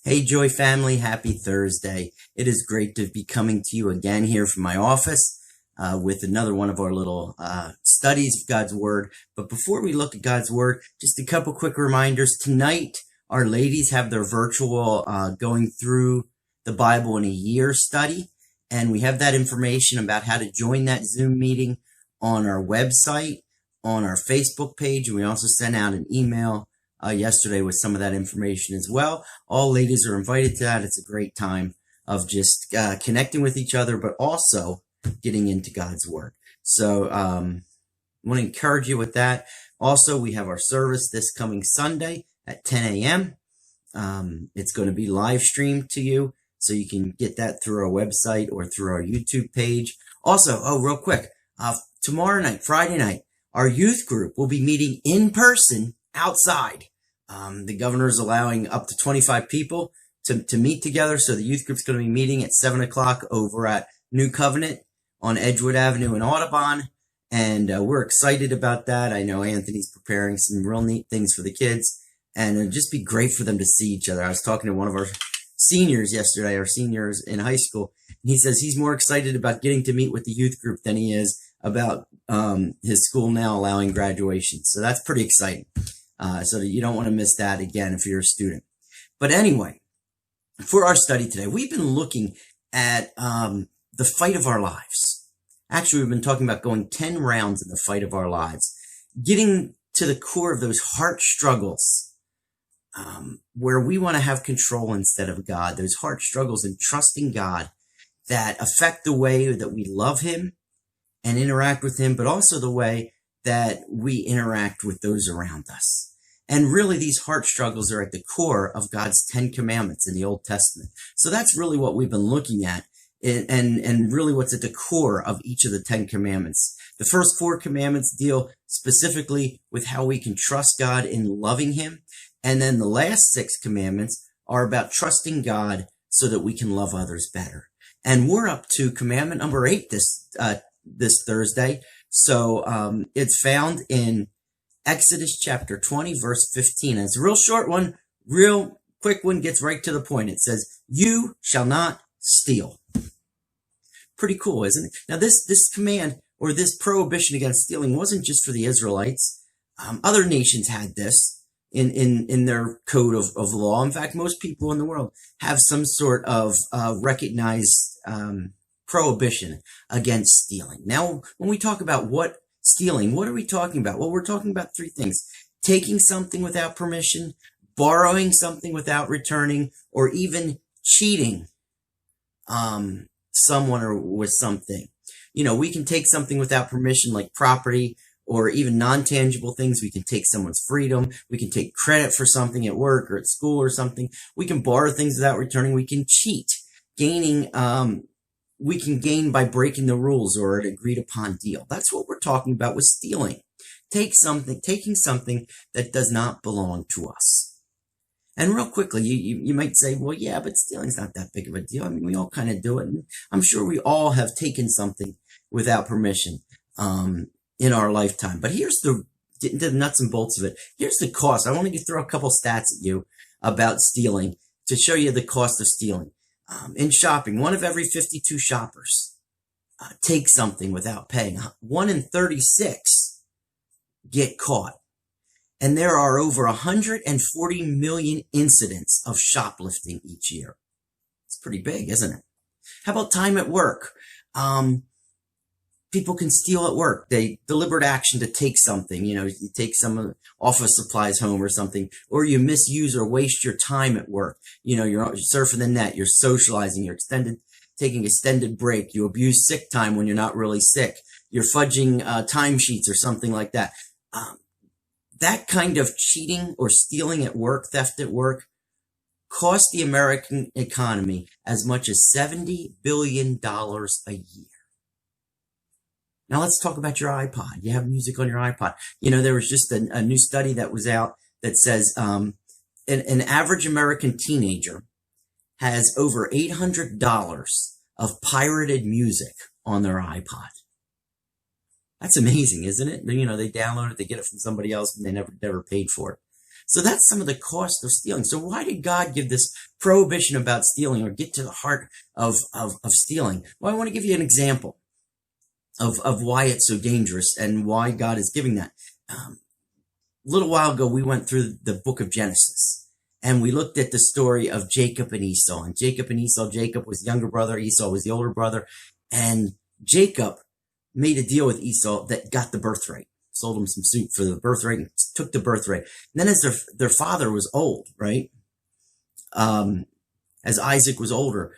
Hey, Joy family, happy Thursday. It is great to be coming to you again here from my office with another one of our little studies of God's Word. But before we look at God's Word, just a couple quick reminders. Tonight, our ladies have their virtual going through the Bible in a year study, and we have that information about how to join that Zoom meeting on our website, on our Facebook page, and we also sent out an email yesterday with some of that information as well. All ladies are invited to that. It's a great time of just connecting with each other, but also getting into God's Word. So I want to encourage you with that. Also, we have our service this coming Sunday at 10 a.m. It's going to be live streamed to you, so you can get that through our website or through our YouTube page. Also, real quick, tomorrow night, Friday night, our youth group will be meeting in person outside. The governor is allowing up to 25 people to meet together. So the youth group's going to be meeting at 7 o'clock over at New Covenant on Edgewood Avenue in Audubon. And we're excited about that. I know Anthony's preparing some real neat things for the kids, and it'd just be great for them to see each other. I was talking to one of our seniors yesterday, our seniors in high school, and he says he's more excited about getting to meet with the youth group than he is about his school now allowing graduation. So that's pretty exciting. So that you don't want to miss that again if you're a student. But anyway, for our study today, we've been looking at the fight of our lives. Actually, we've been talking about going 10 rounds in the fight of our lives, getting to the core of those heart struggles where we want to have control instead of God, those heart struggles and trusting God that affect the way that we love Him and interact with Him, but also the way that we interact with those around us. And really, these heart struggles are at the core of God's 10 commandments in the Old Testament. So that's really what we've been looking at, and really what's at the core of each of the 10 commandments. The first 4 commandments deal specifically with how we can trust God in loving Him. And then the last 6 commandments are about trusting God so that we can love others better. And we're up to commandment number 8 this Thursday. So it's found in Exodus chapter 20, verse 15. And it's a real short one, real quick one, gets right to the point. It says, "You shall not steal." Pretty cool, isn't it? Now, this command or this prohibition against stealing wasn't just for the Israelites. Other nations had this in their code of law. In fact, most people in the world have some sort of recognized prohibition against stealing. Now, when we talk about stealing, what are we talking about? Well, we're talking about 3 things: taking something without permission, borrowing something without returning, or even cheating someone or with something. You know, we can take something without permission, like property or even non-tangible things. We can take someone's freedom. We can take credit for something at work or at school or something. We can borrow things without returning. We can cheat, we can gain by breaking the rules or an agreed upon deal. That's what we're talking about with stealing. Taking something that does not belong to us. And real quickly, you might say, well, yeah, but stealing's not that big of a deal. I mean, we all kind of do it. And I'm sure we all have taken something without permission in our lifetime. But here's getting to the nuts and bolts of it. Here's the cost. I want to throw a couple stats at you about stealing to show you the cost of stealing. In shopping, 1 of every 52 shoppers take something without paying. 1 in 36 get caught. And there are over 140 million incidents of shoplifting each year. It's pretty big, isn't it? How about time at work? People can steal at work. They deliberate action to take something. You know, you take some office supplies home or something, or you misuse or waste your time at work. You know, you're surfing the net, you're socializing, you're taking extended break. You abuse sick time when you're not really sick. You're fudging timesheets or something like that. That kind of cheating or stealing at work, theft at work, cost the American economy as much as $70 billion a year. Now let's talk about your iPod. You have music on your iPod. You know, there was just a new study that was out that says an average American teenager has over $800 of pirated music on their iPod. That's amazing, isn't it? You know, they download it, they get it from somebody else, and they never paid for it. So that's some of the cost of stealing. So why did God give this prohibition about stealing, or get to the heart of stealing? Well, I want to give you an example of why it's so dangerous and why God is giving that. A little while ago, we went through the book of Genesis, and we looked at the story of Jacob and Esau. And Jacob was the younger brother, Esau was the older brother, and Jacob made a deal with Esau that got the birthright. Sold him some soup for the birthright and took the birthright. And then as their father was old, right? As Isaac was older,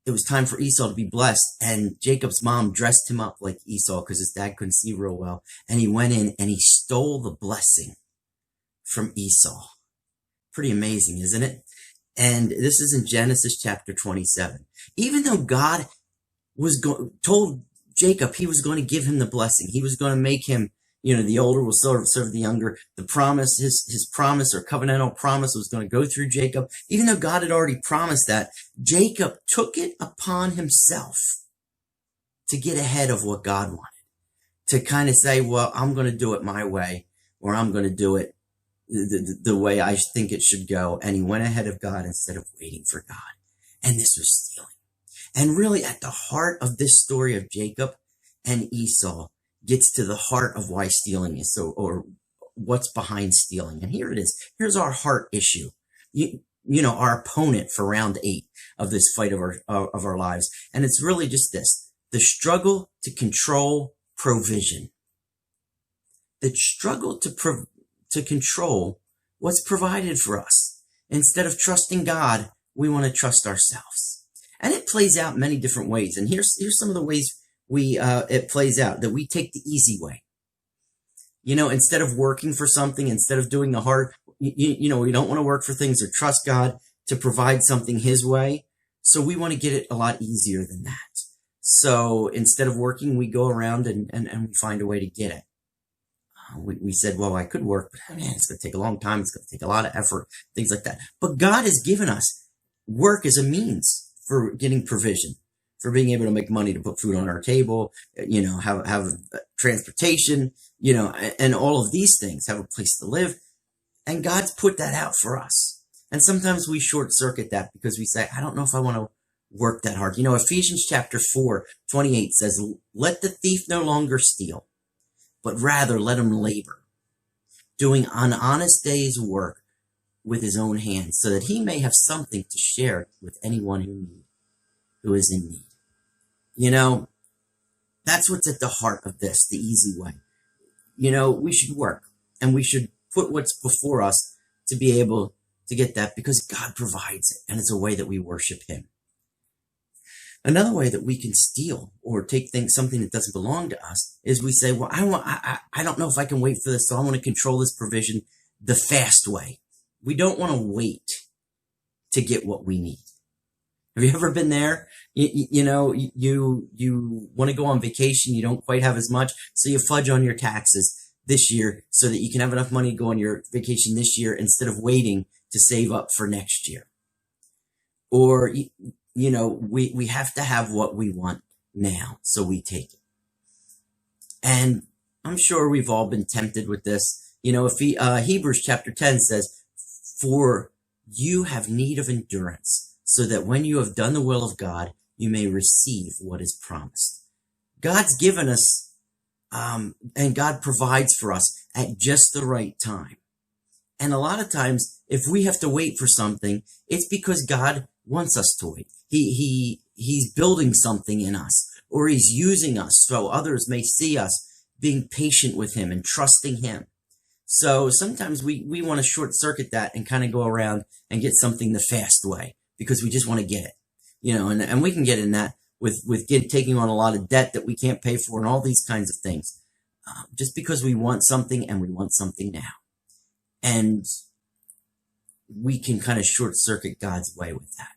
it was time for Esau to be blessed. And Jacob's mom dressed him up like Esau because his dad couldn't see real well. And he went in and he stole the blessing from Esau. Pretty amazing, isn't it? And this is in Genesis chapter 27. Even though God was told Jacob he was going to give him the blessing, he was going to make him, the older will serve the younger. The promise, his promise or covenantal promise was going to go through Jacob. Even though God had already promised that, Jacob took it upon himself to get ahead of what God wanted. To kind of say, well, I'm going to do it my way, or I'm going to do it the way I think it should go. And he went ahead of God instead of waiting for God. And this was stealing. And really at the heart of this story of Jacob and Esau gets to the heart of why stealing is so, or what's behind stealing. And here it is. Here's our heart issue. Our opponent for round 8 of this fight of our lives. And it's really just this: the struggle to control provision. The struggle to control what's provided for us. Instead of trusting God, we want to trust ourselves. And it plays out many different ways. And here's some of the ways it plays out: that we take the easy way. Instead of working for something, instead of doing the hard, we don't want to work for things or trust God to provide something his way. So we want to get it a lot easier than that. So instead of working, we go around and we find a way to get it. We said, well, I could work, but man, it's going to take a long time. It's going to take a lot of effort, things like that. But God has given us work as a means for getting provision, for being able to make money to put food on our table, have transportation, and all of these things, have a place to live. And God's put that out for us. And sometimes we short circuit that because we say, I don't know if I want to work that hard. Ephesians chapter 4:28 says, let the thief no longer steal, but rather let him labor, doing an honest day's work with his own hands, so that he may have something to share with anyone who is in need. That's what's at the heart of this, the easy way. We should work, and we should put what's before us to be able to get that, because God provides it, and it's a way that we worship him. Another way that we can steal or take something that doesn't belong to us is we say, well, I don't know if I can wait for this, so I want to control this provision the fast way. We don't want to wait to get what we need. Have you ever been there? You want to go on vacation, you don't quite have as much, so you fudge on your taxes this year so that you can have enough money to go on your vacation this year instead of waiting to save up for next year. Or, we have to have what we want now, so we take it. And I'm sure we've all been tempted with this. Hebrews chapter 10 says, for you have need of endurance, so that when you have done the will of God, you may receive what is promised. God's given us, and God provides for us at just the right time. And a lot of times, if we have to wait for something, it's because God wants us to wait. He's building something in us, or he's using us so others may see us being patient with him and trusting him. So sometimes we want to short circuit that and kind of go around and get something the fast way because we just want to get it, and we can get in that with taking on a lot of debt that we can't pay for and all these kinds of things, just because we want something and we want something now. And we can kind of short circuit God's way with that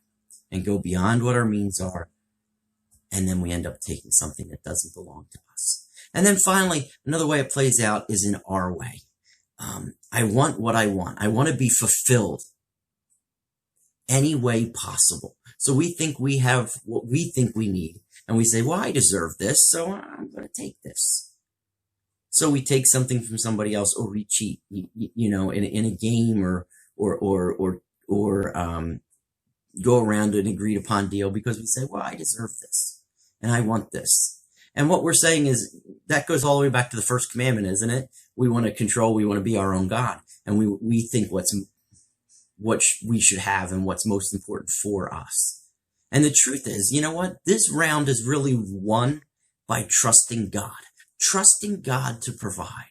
and go beyond what our means are. And then we end up taking something that doesn't belong to us. And then finally, another way it plays out is in our way. I want what I want. I want to be fulfilled any way possible. So we think we have what we think we need. And we say, well, I deserve this, so I'm going to take this. So we take something from somebody else, or we cheat, in a game, or go around an agreed upon deal because we say, well, I deserve this and I want this. And what we're saying is that goes all the way back to the first commandment, isn't it? We want to control, we want to be our own God. And we think what we should have and what's most important for us. And the truth is, you know what? This round is really won by trusting God to provide.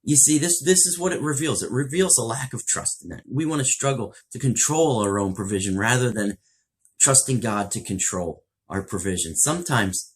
You see, this is what it reveals. It reveals a lack of trust in it. We want to struggle to control our own provision rather than trusting God to control our provision. Sometimes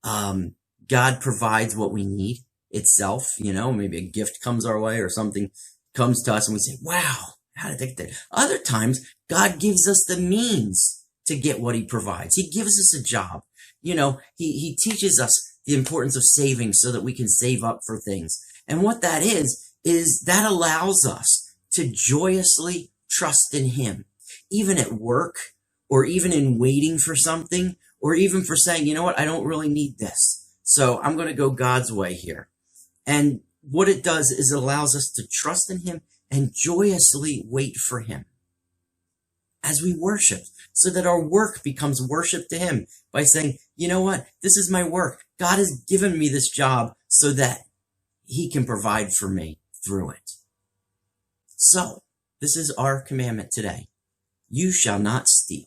God provides what we need itself. Maybe a gift comes our way or something comes to us and we say, wow, how did they get that? Other times, God gives us the means to get what he provides. He gives us a job. He teaches us the importance of saving so that we can save up for things. And what that is that allows us to joyously trust in him, even at work, or even in waiting for something, or even for saying, you know what, I don't really need this, so I'm going to go God's way here. And what it does is it allows us to trust in him and joyously wait for him as we worship, so that our work becomes worship to him by saying, you know what, this is my work. God has given me this job so that he can provide for me through it. So, this is our commandment today. You shall not steal.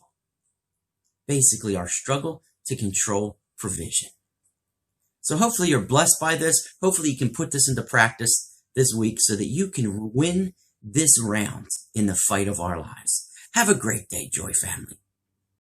Basically, our struggle to control provision. So hopefully you're blessed by this. Hopefully you can put this into practice this week so that you can win this round in the fight of our lives. Have a great day, Joy family.